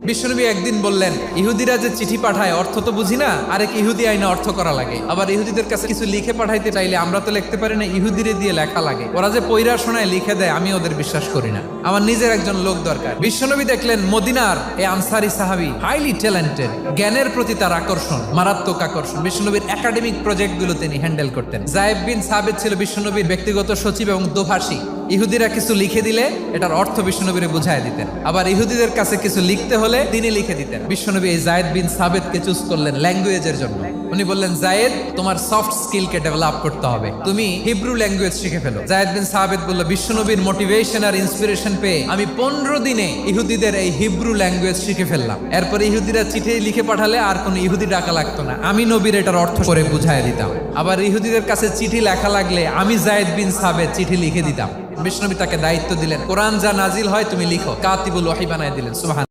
বিশ্বনবী একদিন বললেন, ইহুদিরা যে চিঠি পাঠায় অর্থ তো বুঝি না, আরেক ইহুদি আইনে অর্থ করা লাগে। আবার ইহুদিদের কাছে কিছু লিখে পাঠাইতে চাইলে আমরা তো লিখতে পারি না, ইহুদিরে দিয়ে লেখা লাগে। ওরা যে পয়রা শোনায় লিখে দেয়, আমি ওদের বিশ্বাস করি না। আমার নিজের একজন লোক দরকার। বিশ্বনবী দেখলেন মদিনার এই আনসারি সাহাবী হাইলি ট্যালেন্টেড, জ্ঞানের প্রতি তার আকর্ষণ, মারাত্মক আকর্ষণ। বিশ্বনবীর একাডেমিক প্রজেক্টগুলো তিনি হ্যান্ডেল করতেন। যায়েদ বিন সাবিত ছিল বিশ্বনবীর ব্যক্তিগত সচিব এবং দোভাষী। ইহুদিরা কিছু লিখে দিলে এটার অর্থ বিশ্বনবীরে বুঝায় দিতেন। আবার ইহুদিদের কাছে কিছু লিখতে হলে তিনি লিখে দিতেন। বিশ্বনবী এই যায়েদ বিন সাবিতকে চুজ করলেন ল্যাঙ্গুয়েজের জন্য। উনি বললেন, যায়েদ, তোমার সফট স্কিলকে ডেভেলপ করতে হবে, তুমি হিব্রু ল্যাঙ্গুয়েজ শিখে ফেলো। যায়েদ বিন সাবিত বলল, বিশ্বনবীর মোটিভেশন আর ইন্সপিরেশন পেয়ে আমি 15 দিনে ইহুদিদের এই হিব্রু ল্যাঙ্গুয়েজ শিখে ফেললাম। এরপরে ইহুদিরা চিঠি লিখে পাঠালে আর কোনো ইহুদি ডাকা লাগতো না, আমি নবীর এটার অর্থ করে বুঝায় দিতাম। আবার ইহুদিদের কাছে চিঠি লেখা লাগলে আমি যায়েদ বিন সাবিত চিঠি লিখে দিতাম। বিশ্বনবী তাকে দায়িত্ব দিলেন, কোরআন যা নাজিল হয় তুমি লিখো, কাতিবুল ওয়াহি বানায় দিলেন। সুবহানাল্লাহ।